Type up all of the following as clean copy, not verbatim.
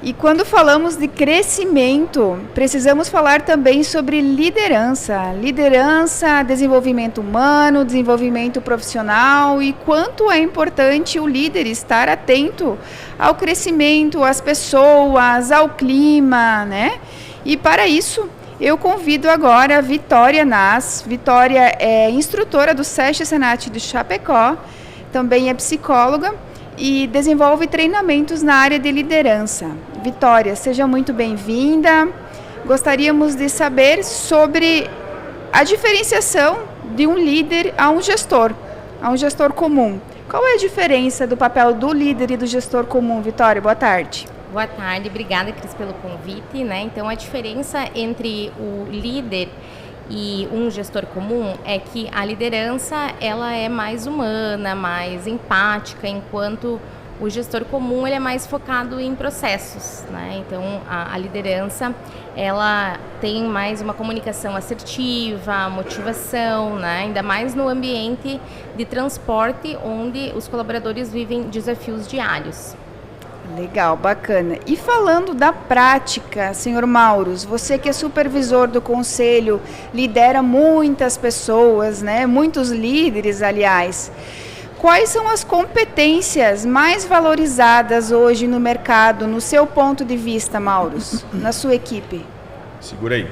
E quando falamos de crescimento, precisamos falar também sobre liderança. Liderança, desenvolvimento humano, desenvolvimento profissional e quanto é importante o líder estar atento ao crescimento, às pessoas, ao clima, né? E para isso, eu convido agora a Vitória Nas. Vitória é instrutora do SESC Senat de Chapecó, também é psicóloga e desenvolve treinamentos na área de liderança. Vitória, seja muito bem-vinda. Gostaríamos de saber sobre a diferenciação de um líder a um gestor comum. Qual é a diferença do papel do líder e do gestor comum, Vitória? Boa tarde. Boa tarde, obrigada, Cris, pelo convite, né? Então, a diferença entre o líder e um gestor comum é que a liderança ela é mais humana, mais empática, enquanto o gestor comum ele é mais focado em processos, né? Então a liderança ela tem mais uma comunicação assertiva, motivação, né? Ainda mais no ambiente de transporte onde os colaboradores vivem desafios diários. Legal, bacana. E falando da prática, senhor Mauros, você que é supervisor do conselho, lidera muitas pessoas, né? Muitos líderes, aliás. Quais são as competências mais valorizadas hoje no mercado, no seu ponto de vista, Mauros, na sua equipe? Segura aí.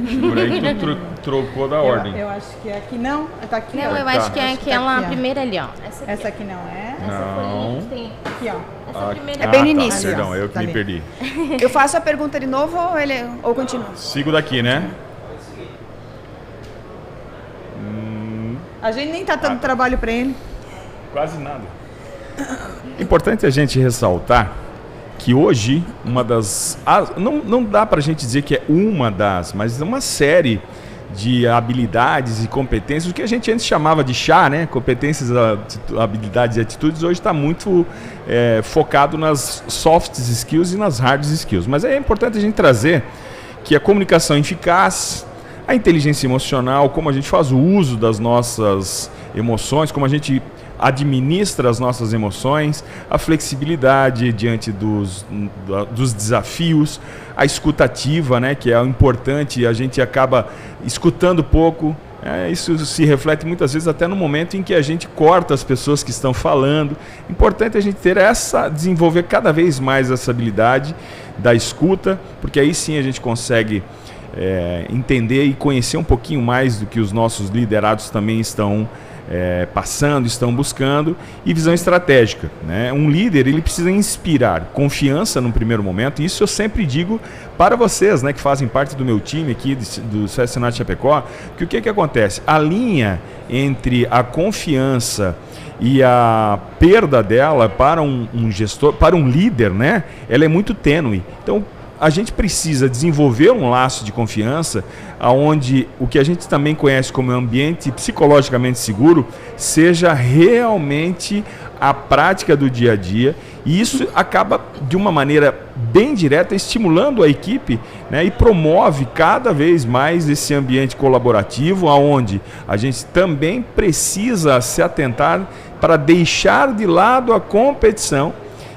Segura aí que tu trocou da ordem. Eu acho que aqui não. Tá aqui. Não, eu acho que é aquela primeira ali, ó. Essa aqui não é? Não. Aqui, ó. Essa primeira É bem no início. Perdão, eu que me perdi. Eu faço a pergunta de novo ou continuo? Sigo daqui, né? A gente nem tá dando trabalho para ele. Quase nada. Importante a gente ressaltar que hoje uma das... não dá para a gente dizer que é uma das, mas uma série de habilidades e competências, o que a gente antes chamava de chá, né? Competências, habilidades e atitudes, hoje está muito focado nas soft skills e nas hard skills. Mas é importante a gente trazer que a comunicação eficaz, a inteligência emocional, como a gente faz o uso das nossas emoções, como a gente administra as nossas emoções, a flexibilidade diante dos desafios, a escutativa, né, que é importante, a gente acaba escutando pouco. Isso se reflete muitas vezes até no momento em que a gente corta as pessoas que estão falando. Importante a gente ter desenvolver cada vez mais essa habilidade da escuta, porque aí sim a gente consegue entender e conhecer um pouquinho mais do que os nossos liderados também estão passando, estão buscando, e visão estratégica, né? Um líder, ele precisa inspirar confiança no primeiro momento, e isso eu sempre digo para vocês, né, que fazem parte do meu time aqui do SESC Senat Chapecó, que o que acontece? A linha entre a confiança e a perda dela para um gestor, para um líder, né, ela é muito tênue. Então, a gente precisa desenvolver um laço de confiança onde o que a gente também conhece como ambiente psicologicamente seguro seja realmente a prática do dia a dia, e isso acaba de uma maneira bem direta estimulando a equipe, né, e promove cada vez mais esse ambiente colaborativo onde a gente também precisa se atentar para deixar de lado a competição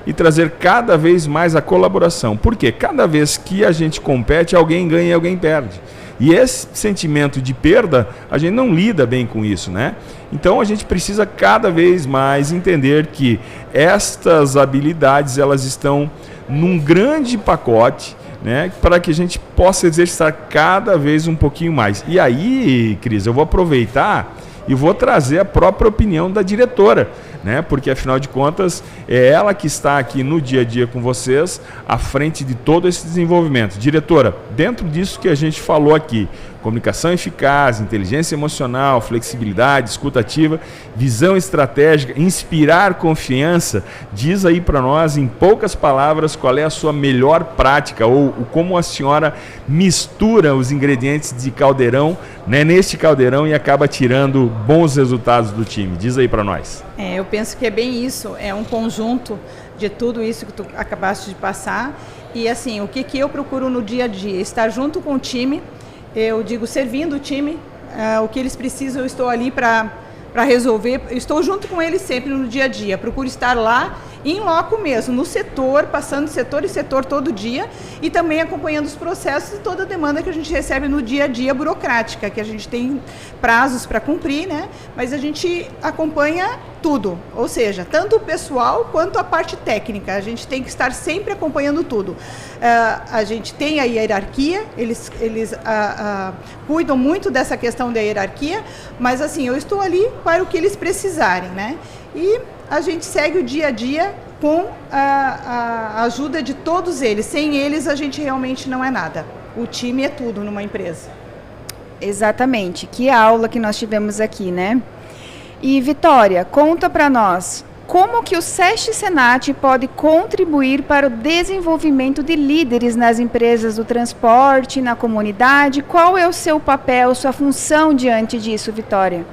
e trazer cada vez mais a colaboração. Porque cada vez que a gente compete, alguém ganha e alguém perde. E esse sentimento de perda, a gente não lida bem com isso, né? Então a gente precisa cada vez mais entender que estas habilidades, elas estão num grande pacote, né, para que a gente possa exercitar cada vez um pouquinho mais. E aí, Cris, eu vou aproveitar e vou trazer a própria opinião da diretora, né? Porque afinal de contas é ela que está aqui no dia a dia com vocês, à frente de todo esse desenvolvimento. Diretora, dentro disso que a gente falou aqui, comunicação eficaz, inteligência emocional, flexibilidade, escuta ativa, visão estratégica, inspirar confiança, diz aí para nós em poucas palavras qual é a sua melhor prática ou como a senhora mistura os ingredientes de caldeirão, né, neste caldeirão, e acaba tirando bons resultados do time. Diz aí para nós. Eu penso que é bem isso, é um conjunto de tudo isso que tu acabaste de passar. E assim, o que eu procuro no dia a dia? Estar junto com o time, eu digo servindo o time, o que eles precisam eu estou ali para resolver, eu estou junto com eles sempre no dia a dia, procuro estar lá em loco mesmo, no setor, passando de setor em setor todo dia e também acompanhando os processos e toda a demanda que a gente recebe no dia a dia burocrática, que a gente tem prazos para cumprir, né? Mas a gente acompanha tudo, ou seja, tanto o pessoal quanto a parte técnica. A gente tem que estar sempre acompanhando tudo. A gente tem a hierarquia, eles cuidam muito dessa questão da hierarquia, mas assim, eu estou ali para o que eles precisarem, né? E a gente segue o dia a dia com a ajuda de todos eles. Sem eles, a gente realmente não é nada. O time é tudo numa empresa. Exatamente. Que aula que nós tivemos aqui, né? E Vitória, conta para nós, como que o SESC Senat pode contribuir para o desenvolvimento de líderes nas empresas do transporte, na comunidade? Qual é o seu papel, sua função diante disso, Vitória?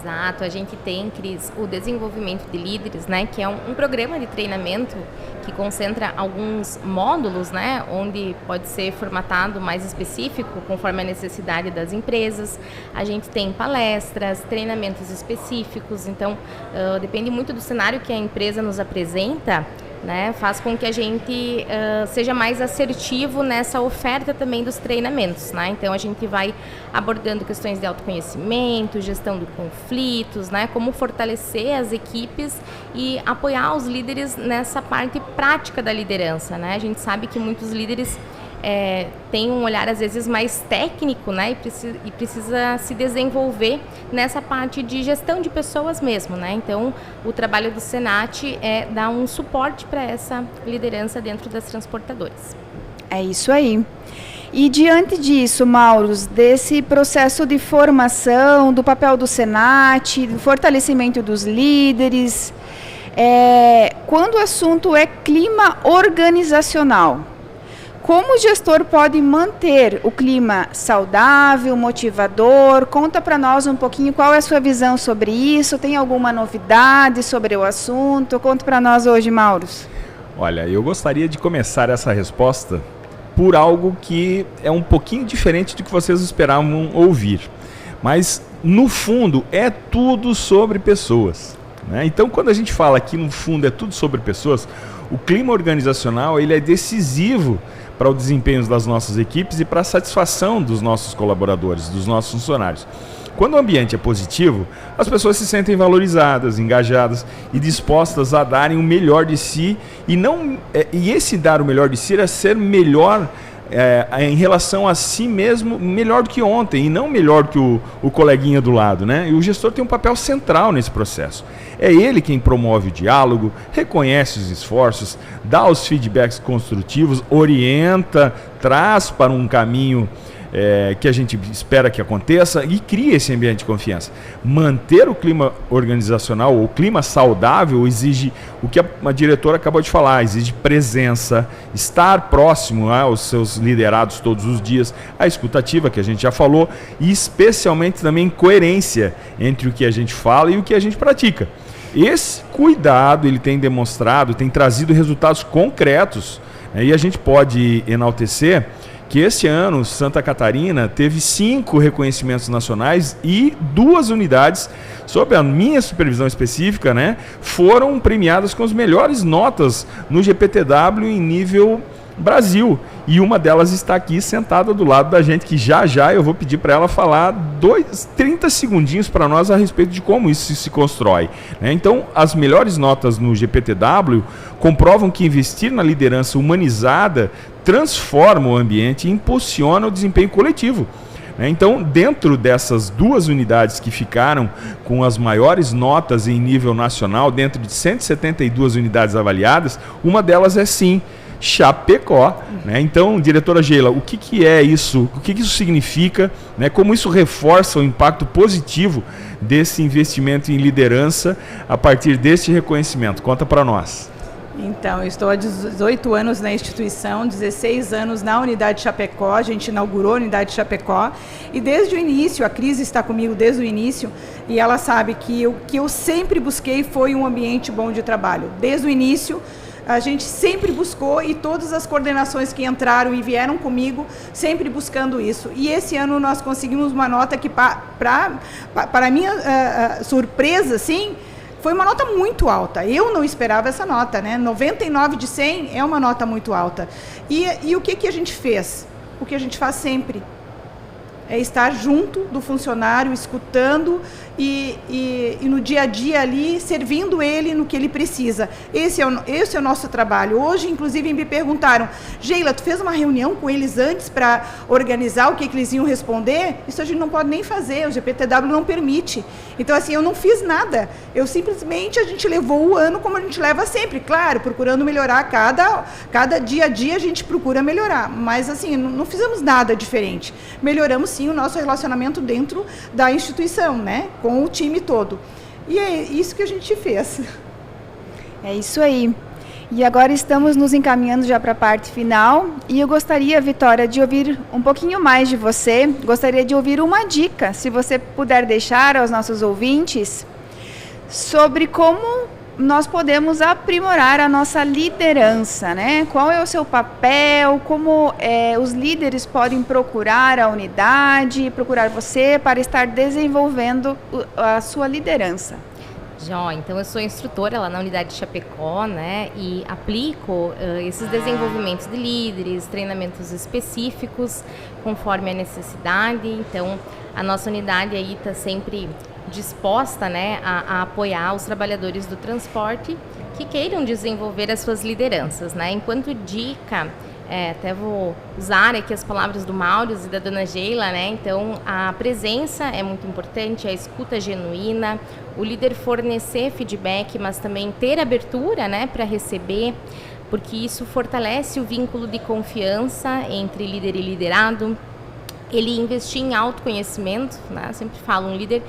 Exato, a gente tem, Cris, o desenvolvimento de líderes, né, que é um programa de treinamento que concentra alguns módulos, né, onde pode ser formatado mais específico conforme a necessidade das empresas. A gente tem palestras, treinamentos específicos, então depende muito do cenário que a empresa nos apresenta, né, faz com que a gente seja mais assertivo nessa oferta também dos treinamentos, né? Então a gente vai abordando questões de autoconhecimento, gestão de conflitos, né, como fortalecer as equipes e apoiar os líderes nessa parte prática da liderança, né? A gente sabe que muitos líderes tem um olhar às vezes mais técnico, né, e precisa se desenvolver nessa parte de gestão de pessoas mesmo, né? Então o trabalho do Senat é dar um suporte para essa liderança dentro das transportadoras. É isso aí. E diante disso, Mauros, desse processo de formação, do papel do Senat, do fortalecimento dos líderes, quando o assunto é clima organizacional, como o gestor pode manter o clima saudável, motivador? Conta para nós um pouquinho qual é a sua visão sobre isso. Tem alguma novidade sobre o assunto? Conta para nós hoje, Mauros. Olha, eu gostaria de começar essa resposta por algo que é um pouquinho diferente do que vocês esperavam ouvir. Mas, no fundo, é tudo sobre pessoas, né? Então, quando a gente fala que, no fundo, é tudo sobre pessoas, o clima organizacional ele é decisivo para o desempenho das nossas equipes e para a satisfação dos nossos colaboradores, dos nossos funcionários. Quando o ambiente é positivo, as pessoas se sentem valorizadas, engajadas e dispostas a darem o melhor de si e esse dar o melhor de si é ser melhor em relação a si mesmo, melhor do que ontem e não melhor que o coleguinha do lado, né? E o gestor tem um papel central nesse processo. É ele quem promove o diálogo, reconhece os esforços, dá os feedbacks construtivos, orienta, traz para um caminho que a gente espera que aconteça e cria esse ambiente de confiança. Manter o clima organizacional, o clima saudável, exige o que a diretora acabou de falar, exige presença, estar próximo aos seus liderados todos os dias, a escutativa que a gente já falou e especialmente também coerência entre o que a gente fala e o que a gente pratica. Esse cuidado ele tem demonstrado, tem trazido resultados concretos, e a gente pode enaltecer que este ano Santa Catarina teve 5 reconhecimentos nacionais e 2 unidades, sob a minha supervisão específica, né, foram premiadas com as melhores notas no GPTW em nível Brasil. E uma delas está aqui sentada do lado da gente, que já eu vou pedir para ela falar 30 segundinhos para nós a respeito de como isso se constrói, né? Então, as melhores notas no GPTW comprovam que investir na liderança humanizada transforma o ambiente e impulsiona o desempenho coletivo. Então, dentro dessas 2 unidades que ficaram com as maiores notas em nível nacional, dentro de 172 unidades avaliadas, uma delas é sim Chapecó, né? Então, diretora Geila, o que é isso? O que isso significa? Né? Como isso reforça o impacto positivo desse investimento em liderança a partir deste reconhecimento? Conta para nós. Então, eu estou há 18 anos na instituição, 16 anos na unidade Chapecó, a gente inaugurou a unidade Chapecó e desde o início, a Cris está comigo desde o início e ela sabe que o que eu sempre busquei foi um ambiente bom de trabalho. Desde o início, a gente sempre buscou e todas as coordenações que entraram e vieram comigo, sempre buscando isso. E esse ano nós conseguimos uma nota que, para minha surpresa, sim, Foi uma nota muito alta. Eu não esperava essa nota, né? 99 de 100 é uma nota muito alta. E o que a gente fez? O que a gente faz sempre. É estar junto do funcionário, escutando e no dia a dia ali, servindo ele no que ele precisa. Esse é o nosso trabalho. Hoje, inclusive, me perguntaram, Geila, tu fez uma reunião com eles antes para organizar o que eles iam responder? Isso a gente não pode nem fazer, o GPTW não permite. Então, assim, eu não fiz nada. Eu simplesmente, a gente levou o ano como a gente leva sempre. Claro, procurando melhorar cada dia a dia, a gente procura melhorar. Mas, assim, não fizemos nada diferente. Melhoramos, sim, o nosso relacionamento dentro da instituição, né? Com o time todo. E é isso que a gente fez. É isso aí. E agora estamos nos encaminhando já para a parte final. E eu gostaria, Vitória, de ouvir um pouquinho mais de você. Gostaria de ouvir uma dica, se você puder deixar aos nossos ouvintes, sobre como nós podemos aprimorar a nossa liderança, né? Qual é o seu papel, como os líderes podem procurar a unidade, procurar você para estar desenvolvendo a sua liderança. Então eu sou instrutora lá na unidade de Chapecó, né, e aplico esses desenvolvimentos de líderes, treinamentos específicos conforme a necessidade. Então a nossa unidade aí está sempre disposta, né, a apoiar os trabalhadores do transporte que queiram desenvolver as suas lideranças, né. Enquanto dica, até vou usar aqui as palavras do Mauro e da dona Geila, né? Então, a presença é muito importante, a escuta genuína, o líder fornecer feedback, mas também ter abertura, né, para receber, porque isso fortalece o vínculo de confiança entre líder e liderado. Ele investir em autoconhecimento, né? Eu sempre falo, um líder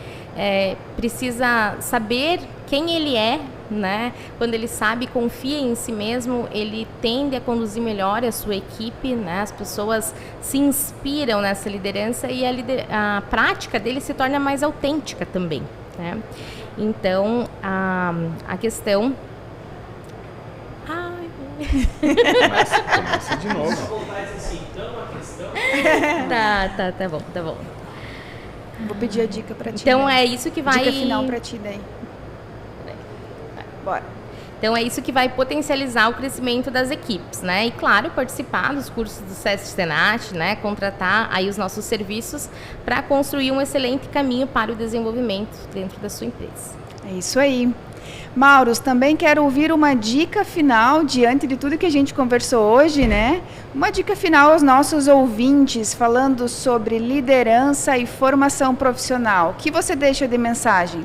precisa saber quem ele é, né? Quando ele sabe, confia em si mesmo, ele tende a conduzir melhor a sua equipe, né? As pessoas se inspiram nessa liderança e a prática dele se torna mais autêntica também, né? Então, a questão... Começa de novo. Tá bom. Vou pedir a dica para ti. Então, né? é isso que vai... Dica final para ti daí. Bora. Então, é isso que vai potencializar o crescimento das equipes, né? E, claro, participar dos cursos do SESC-Senat, né? Contratar aí os nossos serviços para construir um excelente caminho para o desenvolvimento dentro da sua empresa. É isso aí. Mauro, também quero ouvir uma dica final, diante de tudo que a gente conversou hoje, né? Uma dica final aos nossos ouvintes, falando sobre liderança e formação profissional. O que você deixa de mensagem?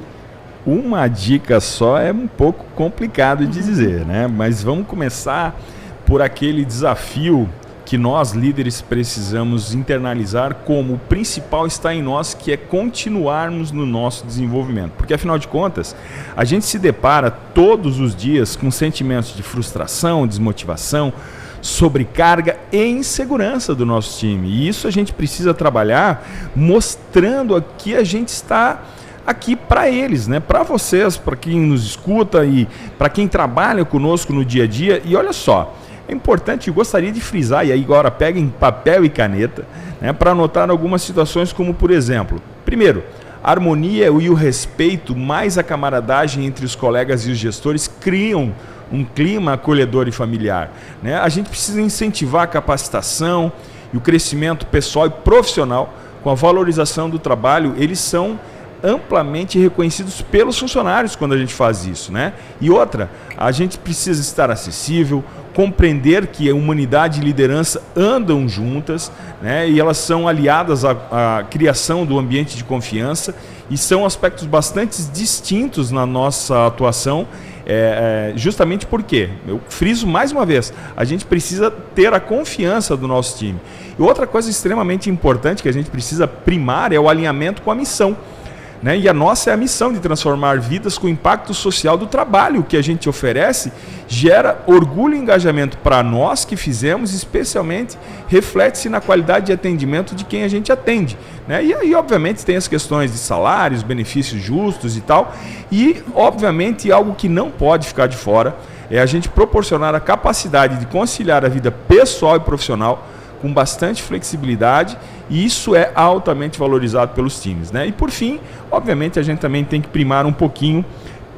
Uma dica só é um pouco complicado de dizer, né? Mas vamos começar por aquele desafio que nós, líderes, precisamos internalizar como o principal está em nós, que é continuarmos no nosso desenvolvimento. Porque, afinal de contas, a gente se depara todos os dias com sentimentos de frustração, desmotivação, sobrecarga e insegurança do nosso time. E isso a gente precisa trabalhar mostrando que a gente está aqui para eles, né? Para vocês, para quem nos escuta e para quem trabalha conosco no dia a dia. E olha só, é importante, eu gostaria de frisar, e aí agora peguem papel e caneta, né, para anotar algumas situações como, por exemplo, primeiro, a harmonia e o respeito, mais a camaradagem entre os colegas e os gestores criam um clima acolhedor e familiar, né? A gente precisa incentivar a capacitação e o crescimento pessoal e profissional com a valorização do trabalho. Eles são amplamente reconhecidos pelos funcionários quando a gente faz isso, né? E outra, a gente precisa estar acessível, compreender que a humanidade e liderança andam juntas, né? E elas são aliadas à criação do ambiente de confiança e são aspectos bastante distintos na nossa atuação, justamente porque, eu friso mais uma vez, a gente precisa ter a confiança do nosso time. E outra coisa extremamente importante que a gente precisa primar é o alinhamento com a missão, né? E a nossa é a missão de transformar vidas com o impacto social do trabalho que a gente oferece, gera orgulho e engajamento para nós que fizemos, especialmente reflete-se na qualidade de atendimento de quem a gente atende, né? E aí, obviamente, tem as questões de salários, benefícios justos e tal, e, obviamente, algo que não pode ficar de fora é a gente proporcionar a capacidade de conciliar a vida pessoal e profissional com bastante flexibilidade, e isso é altamente valorizado pelos times, né? E por fim, obviamente, a gente também tem que primar um pouquinho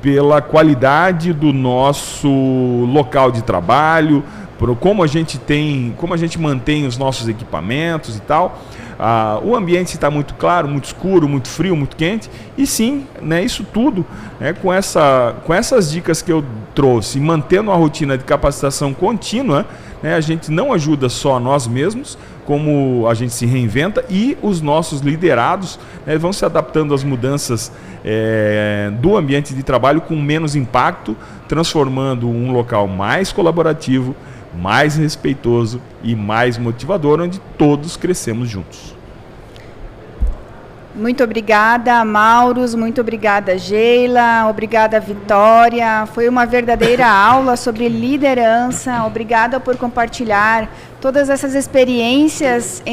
pela qualidade do nosso local de trabalho, por como a gente mantém os nossos equipamentos e tal. O ambiente está muito claro, muito escuro, muito frio, muito quente. E sim, né, isso tudo, né, com essas dicas que eu trouxe, mantendo a rotina de capacitação contínua, né, a gente não ajuda só nós mesmos, como a gente se reinventa, e os nossos liderados, né, vão se adaptando às mudanças do ambiente de trabalho com menos impacto, transformando um local mais colaborativo, mais respeitoso e mais motivador, onde todos crescemos juntos. Muito obrigada, Mauros, muito obrigada, Geila, obrigada, Vitória. Foi uma verdadeira aula sobre liderança. Obrigada por compartilhar todas essas experiências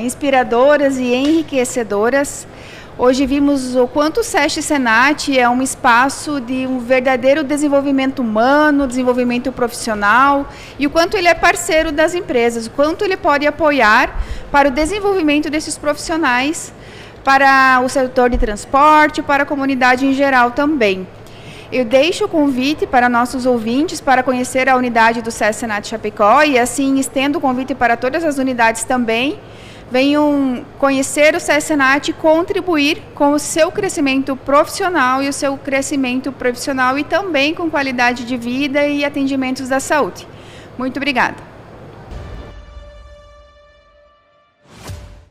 inspiradoras e enriquecedoras. Hoje vimos o quanto o SESC Senat é um espaço de um verdadeiro desenvolvimento humano, desenvolvimento profissional, e o quanto ele é parceiro das empresas, o quanto ele pode apoiar para o desenvolvimento desses profissionais, para o setor de transporte, para a comunidade em geral também. Eu deixo o convite para nossos ouvintes para conhecer a unidade do SESC Senat Chapecó, e assim estendo o convite para todas as unidades também. Venham conhecer o SESC Senat e contribuir com o seu crescimento profissional e também com qualidade de vida e atendimentos da saúde. Muito obrigada.